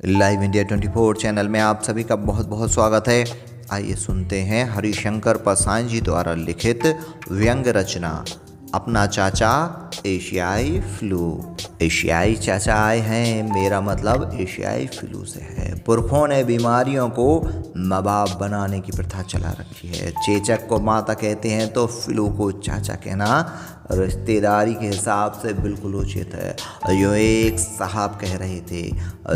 Live India 24 channel में आप सभी का बहुत बहुत स्वागत है। आइए सुनते हैं हरिशंकर पासानी जी द्वारा लिखित व्यंग रचना अपना चाचा एशियाई फ्लू। एशियाई चाचा आए हैं, मेरा मतलब एशियाई फ्लू से है। पुरखों ने बीमारियों को माँ बाप बनाने की प्रथा चला रखी है। चेचक को माता कहते हैं तो फ्लू को चाचा कहना रिश्तेदारी के हिसाब से बिल्कुल उचित है। यो एक साहब कह रहे थे,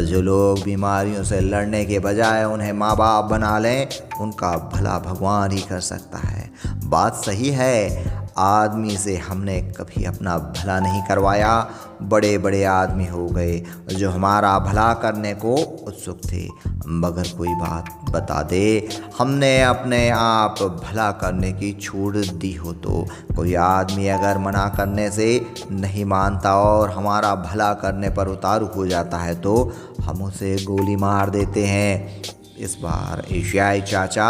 जो लोग बीमारियों से लड़ने के बजाय उन्हें माँ बाप बना लें, उनका भला भगवान ही कर सकता है। बात सही है, आदमी से हमने कभी अपना भला नहीं करवाया। बड़े बड़े आदमी हो गए जो हमारा भला करने को उत्सुक थे, मगर कोई बात बता दे, हमने अपने आप भला करने की छूट दी हो तो कोई आदमी अगर मना करने से नहीं मानता और हमारा भला करने पर उतारू हो जाता है तो हम उसे गोली मार देते हैं। इस बार एशियाई चाचा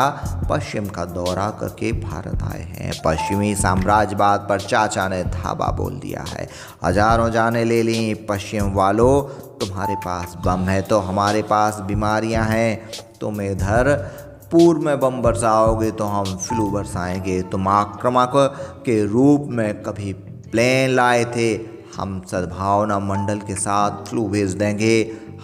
पश्चिम का दौरा करके भारत आए हैं। पश्चिमी साम्राज्यवाद पर चाचा ने धावा बोल दिया है। हजारों जाने ले ली। पश्चिम वालों, तुम्हारे पास बम है तो हमारे पास बीमारियां हैं। तुम इधर पूर्व में बम बरसाओगे तो हम फ्लू बरसाएंगे। तुम आक्रामक के रूप में कभी प्लेन लाए थे, हम सद्भावना मंडल के साथ फ्लू भेज देंगे।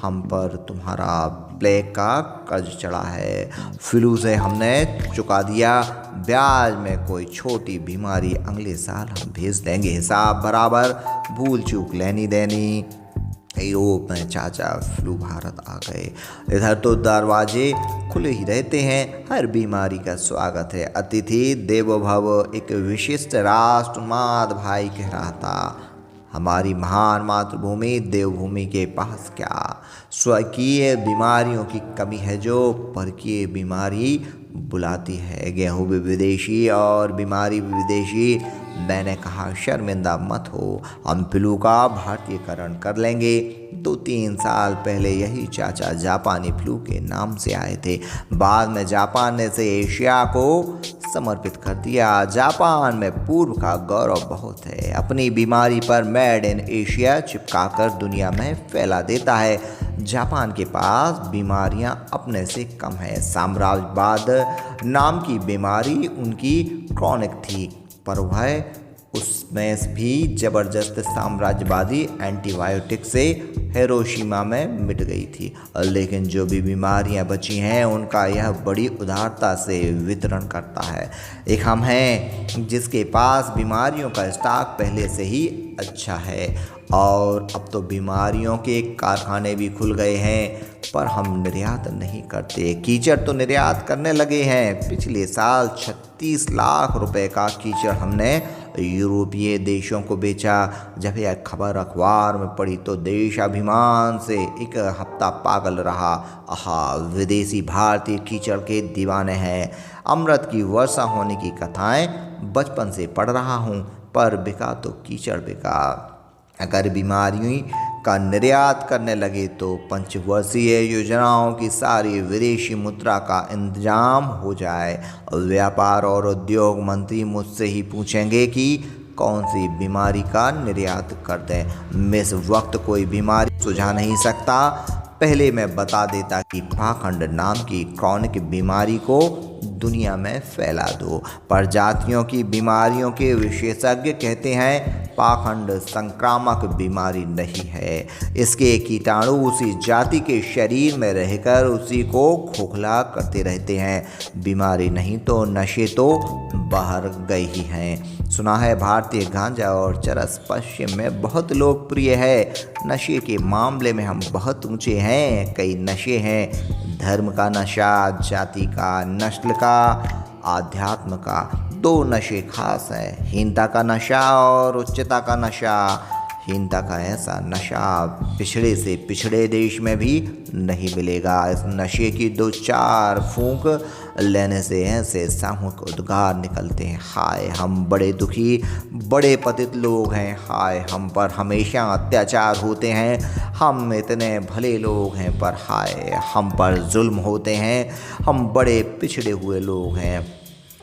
हम पर तुम्हारा प्लेग का कर्ज चढ़ा है, फ्लू से हमने चुका दिया। ब्याज में कोई छोटी बीमारी अगले साल हम भेज देंगे, हिसाब बराबर, भूल चूक लेनी देनी। यूरोप में चाचा फ्लू भारत आ गए। इधर तो दरवाजे खुले ही रहते हैं, हर बीमारी का स्वागत है। अतिथि देवो भव एक विशिष्ट राष्ट्र मात भाई कह रहा था। हमारी महान मातृभूमि देवभूमि के पास क्या स्वकीय बीमारियों की कमी है जो परकीय बीमारी बुलाती है। गेहूँ भी विदेशी और बीमारी भी विदेशी। मैंने कहा शर्मिंदा मत हो, हम फ्लू का भारतीयकरण कर लेंगे। 2-3 साल पहले यही चाचा जापानी फ्लू के नाम से आए थे, बाद में जापान ने इसे एशिया को समर्पित कर दिया। जापान में पूर्व का गौरव बहुत है, अपनी बीमारी पर मेड इन एशिया चिपकाकर दुनिया में फैला देता है। जापान के पास बीमारियां अपने से कम है। साम्राज्यवाद नाम की बीमारी उनकी क्रॉनिक थी, पर वह उसमें भी जबरदस्त साम्राज्यवादी एंटीबायोटिक से हिरोशिमा में मिट गई थी। लेकिन जो भी बीमारियां बची हैं उनका यह बड़ी उदारता से वितरण करता है। एक हम हैं जिसके पास बीमारियों का स्टॉक पहले से ही अच्छा है, और अब तो बीमारियों के कारखाने भी खुल गए हैं, पर हम निर्यात नहीं करते। कीचड़ तो निर्यात करने लगे हैं। पिछले साल 36 लाख रुपए का कीचड़ हमने यूरोपीय देशों को बेचा। जब यह खबर अखबार में पड़ी तो देशाभिमान से एक हफ्ता पागल रहा। आहा, विदेशी भारतीय कीचड़ के दीवाने हैं। अमृत की वर्षा होने की कथाएं बचपन से पढ़ रहा हूँ, पर बिका तो कीचड़ बिका। अगर बीमारी का निर्यात करने लगे तो पंचवर्षीय योजनाओं की सारी विदेशी मुद्रा का इंतजाम हो जाए। व्यापार और उद्योग मंत्री मुझसे ही पूछेंगे कि कौन सी बीमारी का निर्यात कर दें। मैं इस वक्त कोई बीमारी सुझा नहीं सकता। पहले मैं बता देता कि पाखंड नाम की क्रॉनिक बीमारी को दुनिया में फैला दो। प्रजातियों की बीमारियों के विशेषज्ञ कहते हैं पाखंड संक्रामक बीमारी नहीं है। इसके कीटाणु उसी जाति के शरीर में रहकर उसी को खोखला करते रहते हैं। बीमारी नहीं तो नशे तो बाहर गए ही हैं। सुना है भारतीय गांजा और चरस पश्चिम में बहुत लोकप्रिय है। नशे के मामले में हम बहुत ऊंचे हैं। कई नशे हैं, धर्म का नशा, जाति का, नस्ल का, आध्यात्म का। 2 नशे खास हैं, हीनता का नशा और उच्चता का नशा। हीनता का ऐसा नशा पिछड़े से पिछड़े देश में भी नहीं मिलेगा। इस नशे की 2-4 फूंक लेने से ऐसे सामूहिक उद्गार निकलते हैं, हाय हम बड़े दुखी, बड़े पतित लोग हैं। हाय हम पर हमेशा अत्याचार होते हैं। हम इतने भले लोग हैं, पर हाय हम पर जुल्म होते हैं। हम बड़े पिछड़े हुए लोग हैं।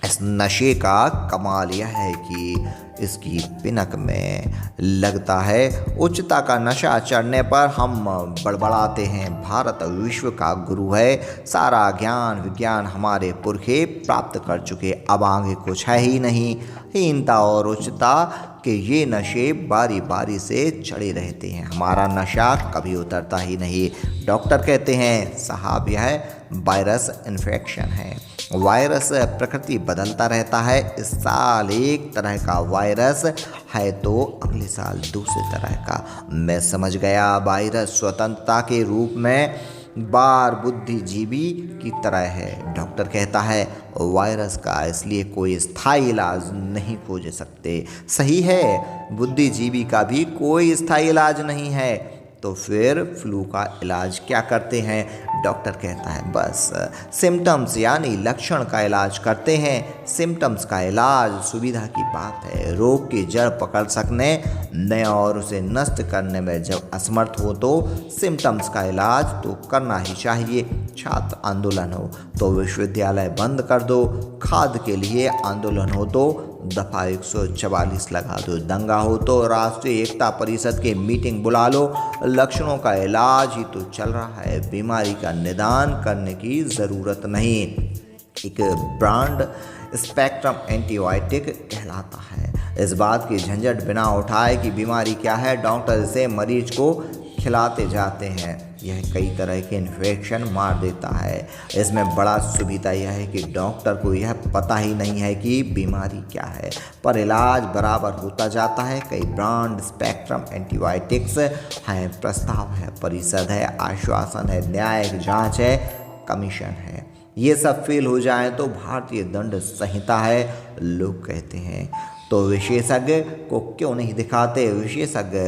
इस नशे का कमाल यह है कि इसकी पिनक में लगता है। उच्चता का नशा चढ़ने पर हम बड़बड़ाते हैं, भारत विश्व का गुरु है, सारा ज्ञान विज्ञान हमारे पुरखे प्राप्त कर चुके, अब आगे कुछ है ही नहीं। हीनता और उच्चता के ये नशे बारी बारी से चढ़े रहते हैं, हमारा नशा कभी उतरता ही नहीं। डॉक्टर कहते हैं साहब यह वायरस इन्फेक्शन है, वायरस प्रकृति बदलता रहता है, इस साल एक तरह का वायरस है तो अगले साल दूसरे तरह का। मैं समझ गया, वायरस स्वतंत्रता के रूप में बार बुद्धिजीवी की तरह है। डॉक्टर कहता है वायरस का इसलिए कोई स्थायी इलाज नहीं खोज सकते। सही है, बुद्धिजीवी का भी कोई स्थायी इलाज नहीं है, तो फिर फ्लू का इलाज क्या करते हैं? डॉक्टर कहता है बस सिम्टम्स यानी लक्षण का इलाज करते हैं। सिम्टम्स का इलाज सुविधा की बात है, रोग की जड़ पकड़ सकने न और उसे नष्ट करने में जब असमर्थ हो तो सिम्टम्स का इलाज तो करना ही चाहिए। छात्र आंदोलन हो तो विश्वविद्यालय बंद कर दो, खाद के लिए आंदोलन हो तो दफा 144 लगा दो, दंगा हो तो राष्ट्रीय एकता परिषद की मीटिंग बुला लो। लक्षणों का इलाज ही तो चल रहा है, बीमारी का निदान करने की ज़रूरत नहीं। एक ब्रांड स्पेक्ट्रम एंटीबायोटिक कहलाता है। इस बात की झंझट बिना उठाए कि बीमारी क्या है, डॉक्टर इसे मरीज को खिलाते जाते हैं। यह कई तरह के इन्फेक्शन मार देता है। इसमें बड़ा सुविधा यह है कि डॉक्टर को यह पता ही नहीं है कि बीमारी क्या है, पर इलाज बराबर होता जाता है। कई ब्रांड स्पेक्ट्रम एंटीबायोटिक्स हैं, प्रस्ताव है, परिषद है, आश्वासन है, न्यायिक जांच है, कमीशन है। ये सब फेल हो जाए तो भारतीय दंड संहिता है। लोग कहते हैं तो विशेषज्ञ को क्यों नहीं दिखाते? विशेषज्ञ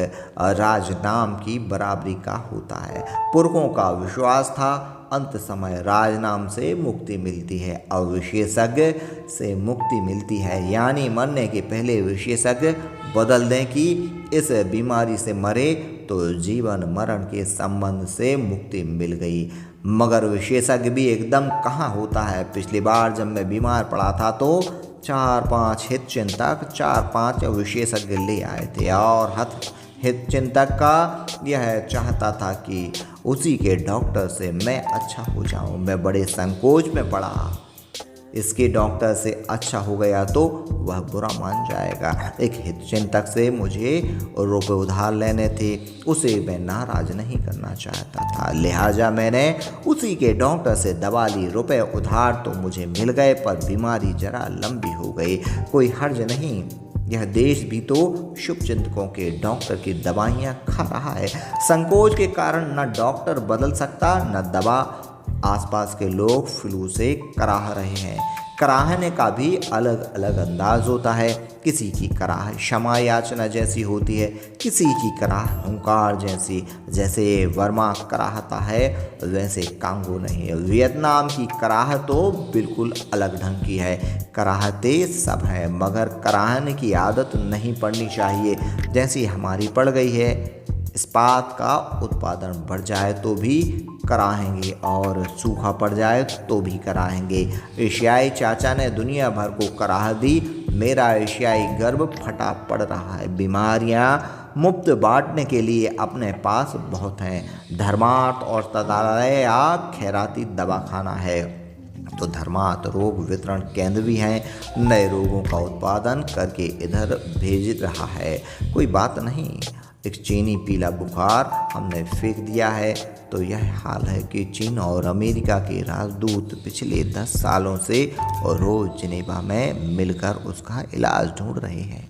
राज नाम की बराबरी का होता है। पुरखों का विश्वास था अंत समय राज नाम से मुक्ति मिलती है, अब विशेषज्ञ से मुक्ति मिलती है, यानी मरने के पहले विशेषज्ञ बदल दें कि इस बीमारी से मरे तो जीवन मरण के संबंध से मुक्ति मिल गई। मगर विशेषज्ञ भी एकदम कहाँ होता है। पिछली बार जब मैं बीमार पड़ा था तो 4-5 हित चिंतक 4-5 विशेषज्ञ ले आए थे और हित चिंतक का यह चाहता था कि उसी के डॉक्टर से मैं अच्छा हो जाऊं। मैं बड़े संकोच में पड़ा, इसके डॉक्टर से अच्छा हो गया तो वह बुरा मान जाएगा। एक हित चिंतक से मुझे रुपए उधार लेने थे, उसे मैं नाराज नहीं करना चाहता था, लिहाजा मैंने उसी के डॉक्टर से दवा ली। रुपए उधार तो मुझे मिल गए पर बीमारी जरा लंबी हो गई। कोई हर्ज नहीं, यह देश भी तो शुभचिंतकों के डॉक्टर की दवाइयाँ खा रहा है। संकोच के कारण न डॉक्टर बदल सकता न दवा। आसपास के लोग फ्लू से कराह रहे हैं। कराहने का भी अलग अलग अंदाज होता है। किसी की कराह क्षमा याचना जैसी होती है, किसी की कराह हुंकार जैसी, जैसे वर्मा कराहता है वैसे कांगो नहीं है। वियतनाम की कराह तो बिल्कुल अलग ढंग की है। कराहते सब हैं मगर कराहने की आदत नहीं पड़नी चाहिए जैसी हमारी पड़ गई है। इस्पात का उत्पादन बढ़ जाए तो भी कराहेंगे और सूखा पड़ जाए तो भी कराहेंगे। एशियाई चाचा ने दुनिया भर को कराह दी, मेरा एशियाई गर्व फटा पड़ रहा है। बीमारियां मुफ्त बांटने के लिए अपने पास बहुत हैं। धर्मार्थ और तदालय या खैराती दवाखाना है तो धर्मार्थ रोग वितरण केंद्र भी हैं, नए रोगों का उत्पादन करके इधर भेज रहा है। कोई बात नहीं, एक चीनी पीला बुखार हमने फेंक दिया है तो यह हाल है कि चीन और अमेरिका के राजदूत पिछले 10 सालों से रोज जिनेवा में मिलकर उसका इलाज ढूंढ रहे हैं।